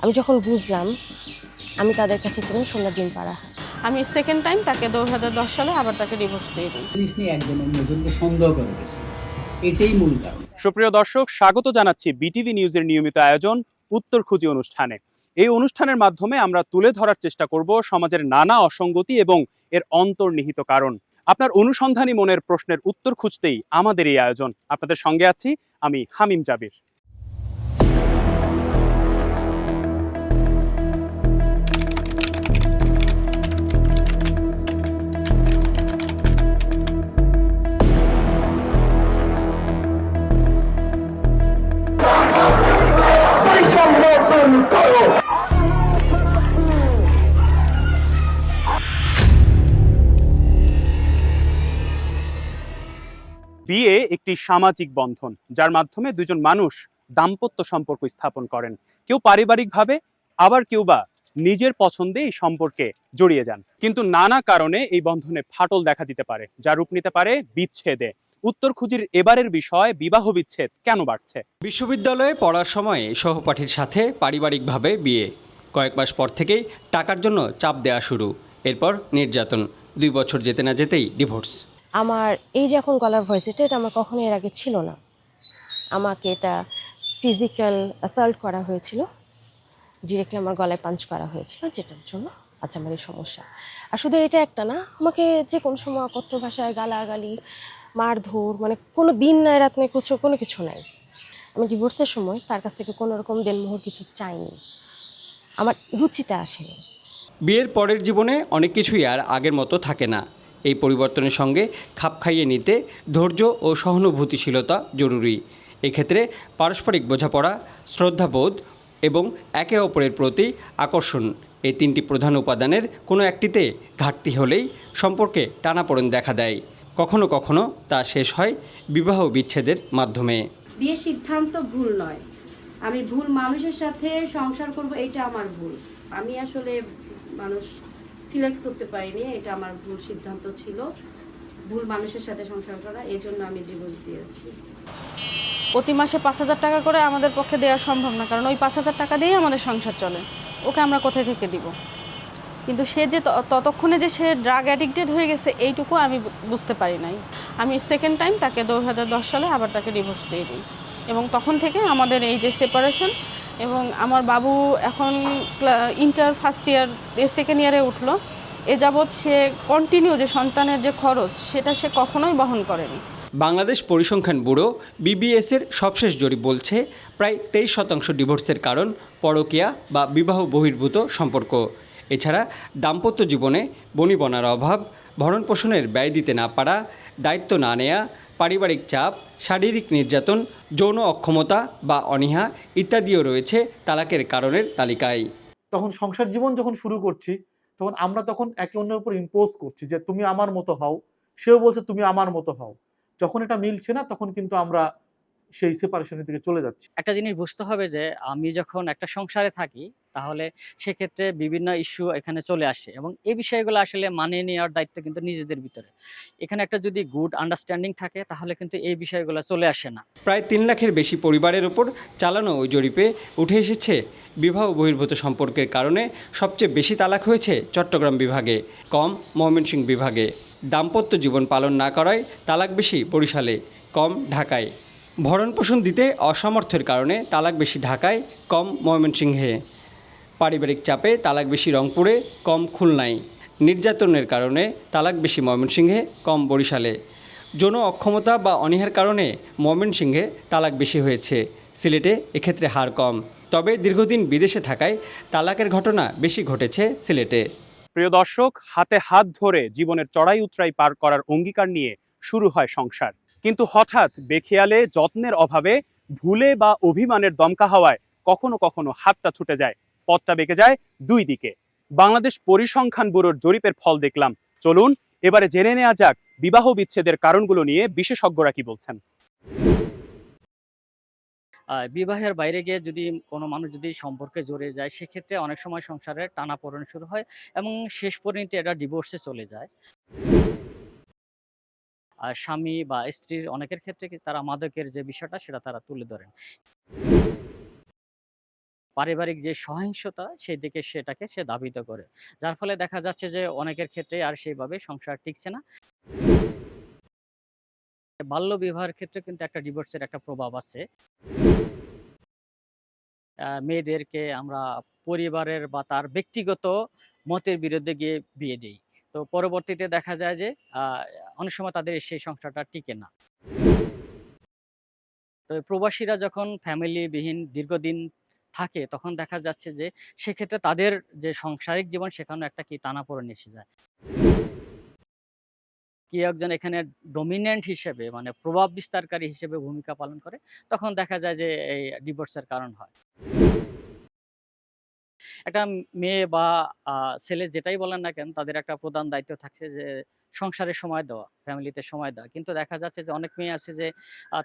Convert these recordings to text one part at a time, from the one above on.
আমি যখন বুঝলাম, আমি তাদের কাছে ছিলাম সোনার ডিম পাড়া। আমি সেকেন্ড টাইম তাকে 2010 সালে আবার তাকে ডিভোর্স দিয়ে দিই। জিনিস নিয়ে একজন অন্যজনকে সন্দেহ করে বেশি, এটাই মূল কারণ। সুপ্রিয় দর্শক, স্বাগত জানাচ্ছি বিটিভি নিউজের নিয়মিত আয়োজন উত্তর খুঁজি অনুষ্ঠানে। এই অনুষ্ঠানের মাধ্যমে আমরা তুলে ধরার চেষ্টা করব সমাজের নানা অসঙ্গতি এবং এর অন্তর্নিহিত কারণ। আপনার অনুসন্ধানী মনের প্রশ্নের উত্তর খুঁজতেই আমাদের এই আয়োজন। আপনাদের সঙ্গে আছি আমি হামিম জাবির। বিয়ে একটি সামাজিক বন্ধন, যার মাধ্যমে দুজন মানুষ দাম্পত্য সম্পর্ক স্থাপন করেন। কেউ পারিবারিকভাবে, আবার কেউ বা নিজের পছন্দে এই সম্পর্কে জড়িয়ে যান। কিন্তু নানা কারণে এই বন্ধনে ফাটল দেখা দিতে পারে, যা রূপ নিতে পারে বিচ্ছেদে। উত্তর খুঁজির এবারের বিষয় বিবাহ বিচ্ছেদ কেন বাড়ছে। বিশ্ববিদ্যালয়ে পড়ার সময় সহপাঠীর সাথে পারিবারিকভাবে বিয়ে, কয়েক মাস পর থেকেই টাকার জন্য চাপ দেওয়া শুরু, এরপর নির্যাতন, 2 বছর যেতে না যেতেই ডিভোর্স। আমার এই যে এখন গলার ভয়েস, এটা আমার কখনো এর আগে ছিল না। আমাকে এটা ফিজিক্যাল অ্যাসাল্ট করা হয়েছিল, ডিরেক্টলি আমার গলায় পাঞ্চ করা হয়েছিল, যেটার জন্য আচ্ছা আমার এই সমস্যা। আর শুধু এটা একটা না, আমাকে যে কোনো সময় অকথ্য ভাষায় গালাগালি, মারধর, মানে কোনো দিন নাই রাত নেই, কোনো কিছু নাই। আমি ডিভোর্সের সময় তার কাছ থেকে কোনো রকম দেনমোহর কিছু চাইনি, আমার রুচিতে আসেনি। বিয়ের পরের জীবনে অনেক কিছুই আর আগের মতো থাকে না। এই পরিবর্তনের সঙ্গে খাপ খাইয়ে নিতে ধৈর্য ও সহানুভূতিশীলতা জরুরি। এক্ষেত্রে পারস্পরিক বোঝাপড়া, শ্রদ্ধাবোধ এবং একে অপরের প্রতি আকর্ষণ, এই 3টি প্রধান উপাদানের কোনো একটিতে ঘাটতি হলেই সম্পর্কে টানাপোড়েন দেখা দেয়। কখনো কখনো তা শেষ হয় বিবাহ বিচ্ছেদের মাধ্যমে। বিয়ের সিদ্ধান্ত ভুল নয়, আমি ভুল মানুষের সাথে সংসার করব, এটা আমার ভুল। আমি আসলে মানুষ সিলেক্ট করতে পারিনি, এটা আমার ভুল সিদ্ধান্ত ছিল, ভুল মানুষের সাথে সংসার করা, এই জন্য আমি ডিভোর্স দিয়েছি। প্রতি মাসে 5,000 টাকা করে আমাদের পক্ষে দেওয়া সম্ভব না, কারণ ওই 5,000 টাকা দিয়েই আমাদের সংসার চলে। ওকে আমরা কোথায় থেকে দিব? কিন্তু সে যে ততক্ষণে যে সে ড্রাগ অ্যাডিক্টেড হয়ে গেছে, এইটুকু আমি বুঝতে পারি নাই। আমি সেকেন্ড টাইম তাকে 2010 সালে আবার তাকে ডিভোর্স দিয়ে দিই, এবং তখন থেকে আমাদের এই যে সেপারেশন। এবং আমার বাবু এখন ইন্টার ফার্স্ট ইয়ার, সেকেন্ড ইয়ারে উঠলো। এ যাবৎ সে কন্টিনিউ যে সন্তানের যে খরচ, সেটা সে কখনোই বহন করেনি। বাংলাদেশ পরিসংখ্যান ব্যুরো বিবিএসের সবশেষ জরিপ বলছে, প্রায় 23% ডিভোর্সের কারণ পরকীয়া বা বিবাহ বহির্ভূত সম্পর্ক। এছাড়া দাম্পত্য জীবনে বনিবনার অভাব, ভরণপোষণের ব্যয় দিতে না পারা, দায়িত্ব না নেয়া, পারিবারিক চাপ, শারীরিক নির্যাতন, যৌন অক্ষমতা বা অনীহা ইত্যাদিও রয়েছে তালাকের কারণের তালিকায়। তখন সংসার জীবন যখন শুরু করছি, তখন আমরা তখন একে অন্যের উপর ইম্পোজ করছি যে তুমি আমার মতো হও, সেও বলছে তুমি আমার মতো হও। যখন এটা মিলছে না, তখন কিন্তু আমরা সেই সেপারেশনের দিকে চলে যাচ্ছি। একটা জিনিস বুঝতে হবে যে আমি যখন একটা সংসারে থাকি, তাহলে সেক্ষেত্রে বিভিন্ন ইস্যু এখানে চলে আসে, এবং এই বিষয়গুলো আসলে মানিয়ে নেওয়ার দায়িত্ব কিন্তু নিজেদের ভিতরে। এখানে একটা যদি গুড আন্ডারস্ট্যান্ডিং থাকে, তাহলে কিন্তু এই বিষয়গুলো চলে আসে না। প্রায় 3 লাখের বেশি পরিবারের ওপর চালানো ওই জরিপে উঠে এসেছে, বিবাহ বহির্ভূত সম্পর্কের কারণে সবচেয়ে বেশি তালাক হয়েছে চট্টগ্রাম বিভাগে, কম ময়মনসিংহ বিভাগে। দাম্পত্য জীবন পালন না করায় তালাক বেশি বরিশালে, কম ঢাকায়। ভরণপোষণ দিতে অসামর্থ্যের কারণে তালাক বেশি ঢাকায়, কম ময়মনসিংহে। পারিবারিক চাপে তালাক বেশি রংপুরে, কম খুলনায়। নির্যাতনের কারণে তালাক বেশি ময়মনসিংহে, কম বরিশালে। যৌন অক্ষমতা বা অনীহার কারণে ময়মনসিংহে তালাক বেশি হয়েছে, সিলেটে এক্ষেত্রে হার কম। তবে দীর্ঘদিন বিদেশে থাকায় তালাকের ঘটনা বেশি ঘটেছে সিলেটে। প্রিয় দর্শক, হাতে হাত ধরে জীবনের চড়াই উতরাই পার করার অঙ্গীকার নিয়ে শুরু হয় সংসার। কিন্তু হঠাৎ বেখেয়ালে, যত্নের অভাবে, ভুলে বা অভিমানের দমকা হাওয়ায় কখনো কখনো হাতটা ছুটে যায়, পথটা বেঁকে যায় দুই দিকে। বাংলাদেশ পরিসংখ্যান ব্যুরোর জরিপের ফল দেখলাম। চলুন এবারে জেনে নেওয়া যাক বিবাহ বিচ্ছেদের কারণগুলো নিয়ে বিশেষজ্ঞরা কি বলছেন। বিবাহের বাইরে গিয়ে যদি কোনো মানুষ যদি সম্পর্কে জড়িয়ে যায়, সেক্ষেত্রে অনেক সময় সংসারে টানাপোড়েন শুরু হয়, এবং শেষ পরিণতি এটা ডিভোর্সে চলে যায়। আর স্বামী বা স্ত্রীর অনেকের ক্ষেত্রে তারা মাদকের যে বিষয়টা, সেটা তারা তুলে ধরেন। পারিবারিক যে সহিংসতা সেই দিকে সেটাকে সে ধাবিত করে। যার ফলে দেখা যাচ্ছে যে অনেকের ক্ষেত্রে আর সেইভাবে সংসার টিকছে না। বাল্য বিবাহের ক্ষেত্রে কিন্তু একটা ডিভোর্সের একটা প্রভাব আছে। মেয়েদেরকে আমরা পরিবারের বা তার ব্যক্তিগত মতের বিরুদ্ধে গিয়ে বিয়ে দেই। তো পরবর্তীতে দেখা যায় যে আ অনেক সময় তাদের সেই সংসারটা টিকে না। তো প্রবাসীরা যখন ফ্যামিলিবিহীন দীর্ঘদিন থাকে তখন দেখা যাচ্ছে যে সেক্ষেত্রে তাদের যে সাংসারিক জীবন সেখানেও একটা কি টানাপোড়েন এসে যায়। কেউ একজন এখানে ডমিন্যান্ট হিসেবে মানে প্রভাব বিস্তারকারী হিসেবে ভূমিকা পালন করে, তখন দেখা যায় যে এই ডিভোর্সের কারণ হয়। একটা মেয়ে বা ছেলে যেটাই বলেন না কেন তাদের একটা প্রধান দায়িত্ব থাকছে যে সংসারে সময় দেওয়া, ফ্যামিলিতে সময় দেওয়া। কিন্তু দেখা যাচ্ছে যে অনেক মেয়ে আছে যে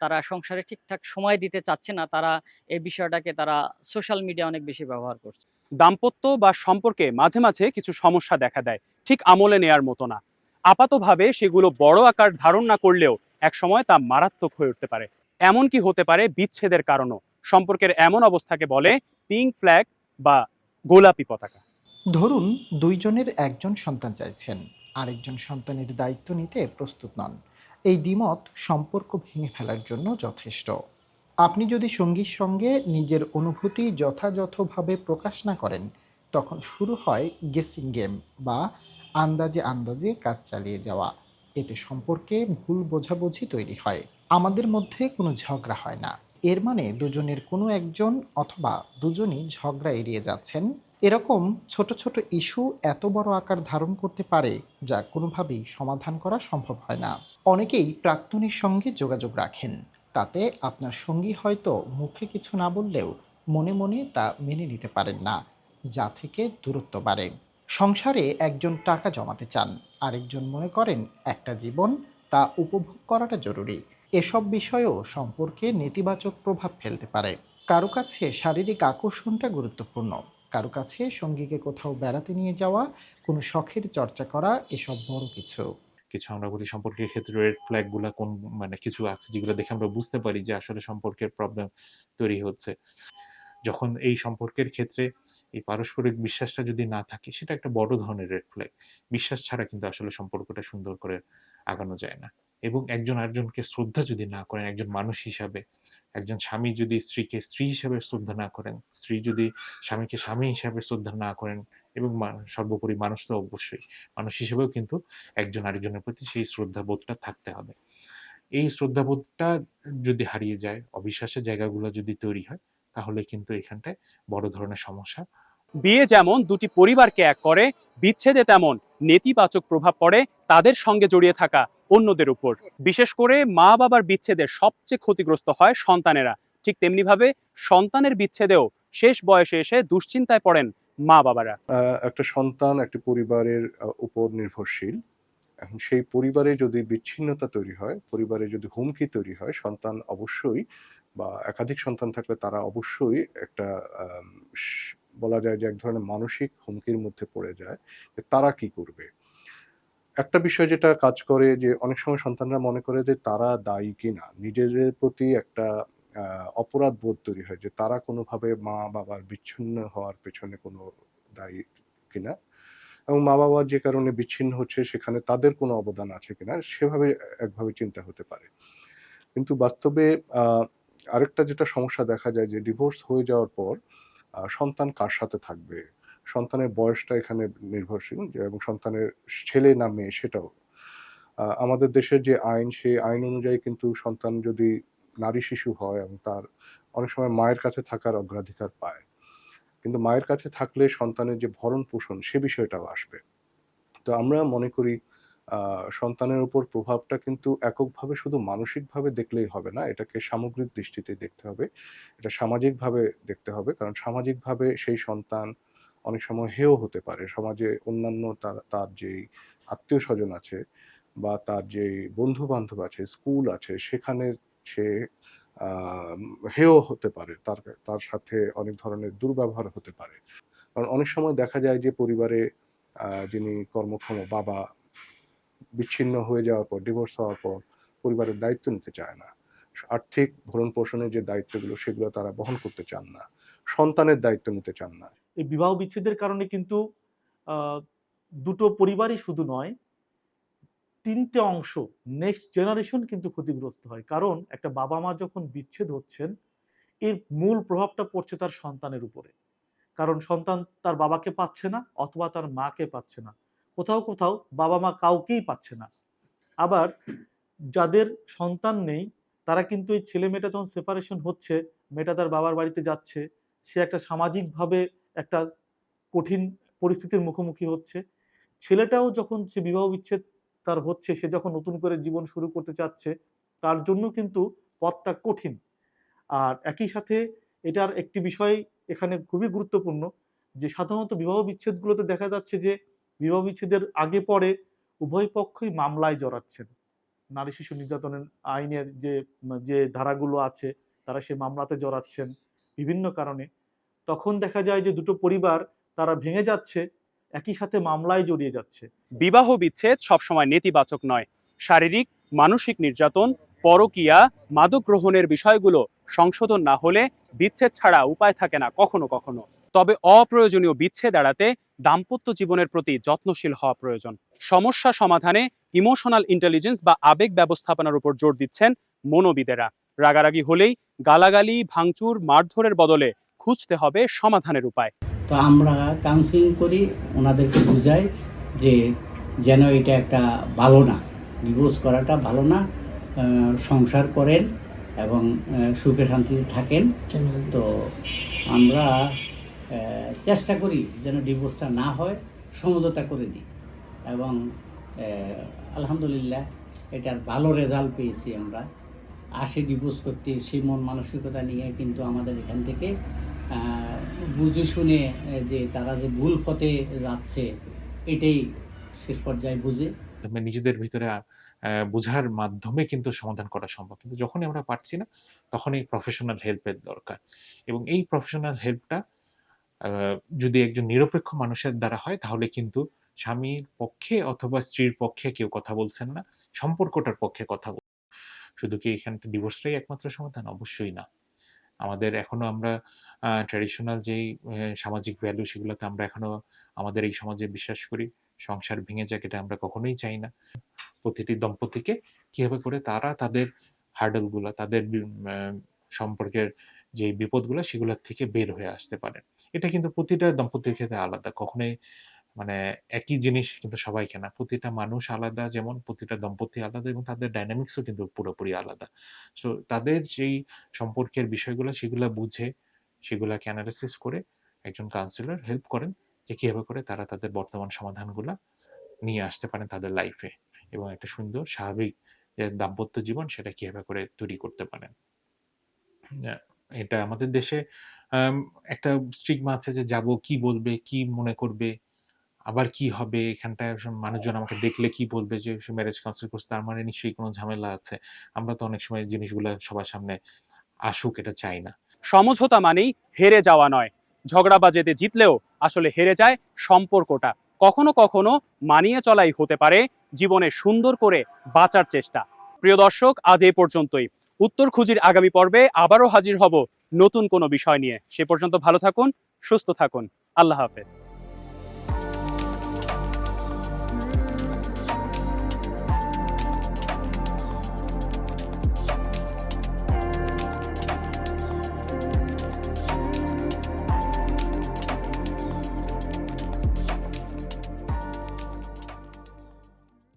তারা সংসারে ঠিকঠাক সময় দিতে চাচ্ছে না। তারা এই বিষয়টাকে তারা সোশ্যাল মিডিয়া অনেক বেশি ব্যবহার করছে। দাম্পত্য বা সম্পর্কে মাঝে মাঝে কিছু সমস্যা দেখা দেয়, ঠিক আমলে নেয়ার মতো না। আপাতভাবে সেগুলো বড় আকার ধারণ না করলেও একসময় তা মারাত্মক হয়ে উঠতে পারে। এমনকি হতে পারে বিচ্ছেদের কারণও। সম্পর্কের এমন অবস্থাকে বলে পিঙ্ক ফ্ল্যাগ বা গোলাপি পতাকা। ধরুন দুইজনের একজন সন্তান চাইছেন, আরেকজন সন্তানের দায়িত্ব নিতে প্রস্তুত নন। এই দ্বিমত সম্পর্ক ভেঙে ফেলার জন্য যথেষ্ট। আপনি যদি সঙ্গীর সঙ্গে নিজের অনুভূতি যথাযথভাবে প্রকাশ না করেন, তখন শুরু হয় গেসিং গেম বা আন্দাজে আন্দাজে কাজ চালিয়ে যাওয়া। এতে সম্পর্কে ভুল বোঝাবুঝি তৈরি হয়। আমাদের মধ্যে কোনো ঝগড়া হয় না, এর মানে দুজনের কোনো একজন অথবা দুজনই ঝগড়া এড়িয়ে যাচ্ছেন। এরকম ছোট ছোট ইস্যু এত বড় আকার ধারণ করতে পারে যা কোনোভাবেই সমাধান করা সম্ভব হয় না। অনেকেই প্রাক্তনের সঙ্গে যোগাযোগ রাখেন, তাতে আপনার সঙ্গী হয়তো মুখে কিছু না বললেও মনে মনে তা মেনে নিতে পারেন না, যা থেকে দূরত্ব বাড়ে। সংসারে একজন টাকা জমাতে চান, আরেকজন মনে করেন একটা জীবন তা উপভোগ করাটা জরুরি। এসব বিষয়েও সম্পর্কে নেতিবাচক প্রভাব ফেলতে পারে। কারো কাছে শারীরিক আকর্ষণটা গুরুত্বপূর্ণ, কারো কাছে সঙ্গীকে কোথাও বেড়াতে নিয়ে যাওয়া, কোনো শখের চর্চা করা এসব বড় কিছু। কিছু আমরা বলি সম্পর্কের ক্ষেত্রে রেড ফ্ল্যাগ গুলা কোন মানে কিছু আছে যেগুলো দেখে আমরা বুঝতে পারি যে আসলে সম্পর্কের প্রবলেম তৈরি হচ্ছে। যখন এই সম্পর্কের ক্ষেত্রে এই পারস্পরিক বিশ্বাসটা যদি না থাকে সেটা একটা বড় ধরনের রেড ফ্ল্যাগ। বিশ্বাস ছাড়া কিন্তু আসলে সম্পর্কটা সুন্দর করে আগানো যায় না। এবং একজন আরেকজনকে শ্রদ্ধা যদি না করেন একজন মানুষ হিসাবে, একজন স্বামী যদি স্ত্রীকে স্ত্রী হিসাবে শ্রদ্ধা না করেন, স্ত্রী যদি স্বামীকে স্বামী হিসাবে শ্রদ্ধা না করেন এবং সর্বোপরি মানুষ তো অবশ্যই মানুষ হিসেবেও কিন্তু একজন আরেকজনের প্রতি সেই শ্রদ্ধাবোধটা থাকতে হবে। এই শ্রদ্ধাবোধটা যদি হারিয়ে যায়, অবিশ্বাসের জায়গাগুলো যদি তৈরি হয়, তাহলে কিন্তু এখানটায় বড় ধরনের সমস্যা। বিয়ে যেমন দুটি পরিবারকে এক করে, বিচ্ছেদে তেমন নেতিবাচক প্রভাব পড়ে তাদের সঙ্গে জড়িয়ে থাকা অন্যদের উপর। বিশেষ করে মা বাবার বিচ্ছেদে সবচেয়ে ক্ষতিগ্রস্ত হয় সন্তানেরা। ঠিক তেমনিভাবে সন্তানের বিচ্ছেদেও শেষ বয়সে এসে দুশ্চিন্তায় পড়েন মা বাবারা। একটা সন্তান একটি পরিবারের উপর নির্ভরশীল। এখন সেই পরিবারে যদি বিচ্ছিন্নতা তৈরি হয়, পরিবারে যদি হুমকি তৈরি হয়, সন্তান অবশ্যই বা একাধিক সন্তান থাকলে তারা অবশ্যই একটা আম স বলা যায় যে এক ধরনের মানসিক হুমকির মধ্যে পড়ে যায় যে তারা কি করবে? একটা বিষয় যেটা কাজ করে যে অনেক সময় সন্তানরা মনে করে যে তারা দায়ী কিনা। নিজেদের প্রতি একটা আ অপরাধ বোধ তৈরি হয় যে তারা কোনোভাবে মা-বাবার বিচ্ছিন্ন হওয়ার পেছনে কোনো দায়ী কিনা। এবং মা-বাবা যে কারণে বিচ্ছিন্ন হচ্ছে সেখানে তাদের কোনো অবদান আছে কিনা সেভাবে একভাবে চিন্তা হতে পারে। কিন্তু বাস্তবে আ আরেকটা যেটা সমস্যা দেখা যায় যে ডিভোর্স হয়ে যাওয়ার পর সন্তান কার সাথে থাকবে? সন্তানের বয়সটা এখানে নির্ভরশীল যে এবং সন্তানের ছেলে না মেয়ে সেটাও। আমাদের দেশের যে আইন সেই আইন অনুযায়ী কিন্তু সন্তান যদি নারী শিশু হয় এবং তার অনেক সময় মায়ের কাছে থাকার অগ্রাধিকার পায়। কিন্তু মায়ের কাছে থাকলে সন্তানের যে ভরণ-পোষণ সে বিষয়টাও আসবে। তো আমরা মনে করি সন্তানের উপর প্রভাবটা কিন্তু এককভাবে শুধু মানসিকভাবে দেখলেই হবে না। এটাকে সামগ্রিক দৃষ্টিতে দেখতে হবে। এটা সামাজিকভাবে দেখতে হবে। কারণ সামাজিকভাবে সেই সন্তান অনেক সময় হেয় হতে পারে। সমাজে অন্যান্য তার যেই আত্মীয়স্বজন আছে বা তার যেই বন্ধু-বান্ধব আছে, স্কুল আছে সেখানে সে আ হেয় হতে পারে। তার সাথে অনেক ধরনের দুর্ব্যবহার হতে পারে। কারণ অনেক সময় দেখা যায় যে পরিবারে যিনি কর্মক্ষম বাবা বিচ্ছিন্ন হয়ে যাওয়ার পর, ডিভোর্স হওয়ার পর পরিবারের দায়িত্ব নিতে চায় না। আর্থিক ভরণ-পোষণের যে দায়িত্বগুলো সেগুলো তারা বহন করতে চান না। সন্তানের দায়িত্ব নিতে চান না। এই বিবাহ বিচ্ছেদের কারণে কিন্তু দুটো পরিবারই শুধু নয়, 3টে অংশ, নেক্সট জেনারেশন কিন্তু ক্ষতিগ্রস্ত হয়। কারণ একটা বাবা মা যখন বিচ্ছেদ হচ্ছেন, এর মূল প্রভাবটা পড়ছে তার সন্তানের উপরে। কারণ সন্তান তার বাবাকে পাচ্ছে না অথবা তার মাকে পাচ্ছে না, কোথাও কোথাও বাবা মা কাউকেই পাচ্ছে না। আবার যাদের সন্তান নেই তারা কিন্তু এই ছেলে মেয়েটা যখন সেপারেশন হচ্ছে, মেয়েটা তার বাবার বাড়িতে যাচ্ছে, সে একটা সামাজিকভাবে একটা কঠিন পরিস্থিতির মুখোমুখি হচ্ছে। ছেলেটাও যখন সে বিবাহ বিচ্ছেদ তার হচ্ছে, সে যখন নতুন করে জীবন শুরু করতে চাচ্ছে, তার জন্য কিন্তু পথটা কঠিন। আর একই সাথে এটার একটি বিষয় এখানে খুবই গুরুত্বপূর্ণ, যে সাধারণত বিবাহ বিচ্ছেদগুলোতে দেখা যাচ্ছে যে বিবাহ বিচ্ছেদের আগে পরে উভয় পক্ষই মামলায় জড়াচ্ছেন। নারী শিশু নির্যাতনের আইনের যে যে ধারাগুলো আছে তারা সে মামলাতে জড়াচ্ছেন বিভিন্ন কারণে। তখন দেখা যায় যে দুটো পরিবার তারা ভেঙে যাচ্ছে, একই সাথে মামলায় জড়িয়ে যাচ্ছে। বিবাহ বিচ্ছেদ সবসময় নেতিবাচক নয়। শারীরিক, মানসিক নির্যাতন, পরকীয়া, মাদক গ্রহণের বিষয়গুলো সংশোধন না হলে বিচ্ছেদ ছাড়া উপায় থাকে না কখনো কখনো। তবে অপ্রয়োজনীয় বিচ্ছেদ এড়াতে দাম্পত্য জীবনের প্রতি যত্নশীল হওয়া প্রয়োজন। সমস্যা সমাধানে ইমোশনাল ইন্টেলিজেন্স বা আবেগ ব্যবস্থাপনার উপর জোর দিচ্ছেন মনোবিদেরা। রাগারাগি হলেই গালাগালি, ভাঙচুর, মারধরের বদলে খুঁজতে হবে সমাধানের উপায়। তো আমরা কাউন্সিলিং করি, ওনাদেরকে বুঝাই যে যেন এটা একটা ভালো না, ডিভোর্স করাটা ভালো না, সংসার করেন এবং সুখে শান্তিতে থাকেন। তো আমরা চেষ্টা করি যেন ডিভোর্সটা না হয়, সমঝোতা করে দিই এবং আলহামদুলিল্লাহ এটার ভালো রেজাল্ট পেয়েছি আমরা। আসে ডিভোর্স করতে, সেই মন মানসিকতা নিয়ে কিন্তু আমাদের এখান থেকে বুঝে শুনে যে তারা যে ভুল পথে যাচ্ছে এটাই শেষ পর্যায়ে বুঝে নিজেদের ভিতরে বোঝার মাধ্যমে কিন্তু সমাধান করা সম্ভব। কিন্তু যখনই আমরা পারছি না তখনই প্রফেশনাল হেল্পের দরকার। এবং এই প্রফেশনাল হেল্পটা যদি একজন নিরপেক্ষ মানুষের দ্বারা হয় তাহলে কিন্তু স্বামীর পক্ষে অথবা স্ত্রীর পক্ষে কেউ কথা বলছেন না, সম্পর্কটার পক্ষে কথা বলছেন। শুধু কি এখানে ডিভোর্সটাই একমাত্র সমাধান? অবশ্যই না। আমাদের এখনো আমরা ট্র্যাডিশনাল যেই সামাজিক ভ্যালু সেগুলোতে আমরা এখনো আমাদের এই সমাজে বিশ্বাস করি। সংসার ভেঙে যাক এটা আমরা কখনোই চাই না। প্রতিটি দম্পতিকে কিভাবে করে তারা তাদের হার্ডেলগুলো, তাদের সম্পর্কের যে বিপদগুলো সেগুলোর থেকে বের হয়ে আসতে পারেন। এটা কিন্তু প্রতিটা দম্পতির ক্ষেত্রে আলাদা। কখনোই মানে একই জিনিস কিন্তু সবাইকে না। প্রতিটা মানুষ আলাদা, যেমন প্রতিটা দম্পতি আলাদা এবং তাদের ডায়নামিক্সও কিন্তু পুরোপুরি আলাদা। সো তাদের যেই সম্পর্কের বিষয়গুলো সেগুলা বুঝে, সেগুলাকে এনালাইসিস করে একজন কাউন্সিলর হেল্প করেন যে কিভাবে করে তারা তাদের বর্তমান সমাধানগুলা নিয়ে আসতে পারেন তাদের লাইফে এবং একটা সুন্দর স্বাভাবিক যে দাম্পত্য জীবন সেটা কিভাবে করে তৈরি করতে পারেন। এটা আমাদের দেশে একটা স্টিগমা আছে যে যাবো, কি বলবে, কি মনে করবে, আবার কি হবে, এখানটায় মানুষজন আমাকে দেখলে কি বলবে যে সে ম্যারেজ কাউন্সিল করছে, তার মানে নিশ্চয়ই কোনো ঝামেলা আছে। আমরা তো অনেক সময় জিনিসগুলা সবার সামনে আসুক এটা চাই না। সমঝোতা মানেই হেরে যাওয়া নয়। ঝগড়াবাজিতে জিতলেও আসলে হেরে যায় সম্পর্কটা। কখনো কখনো মানিয়ে চলাই হতে পারে জীবনে সুন্দর করে বাঁচার চেষ্টা। প্রিয় দর্শক, আজ এই পর্যন্তই। উত্তর খুঁজির আগামী পর্বে আবারও হাজির হব নতুন কোনো বিষয় নিয়ে। সে পর্যন্ত ভালো থাকুন, সুস্থ থাকুন। আল্লাহ হাফেজ।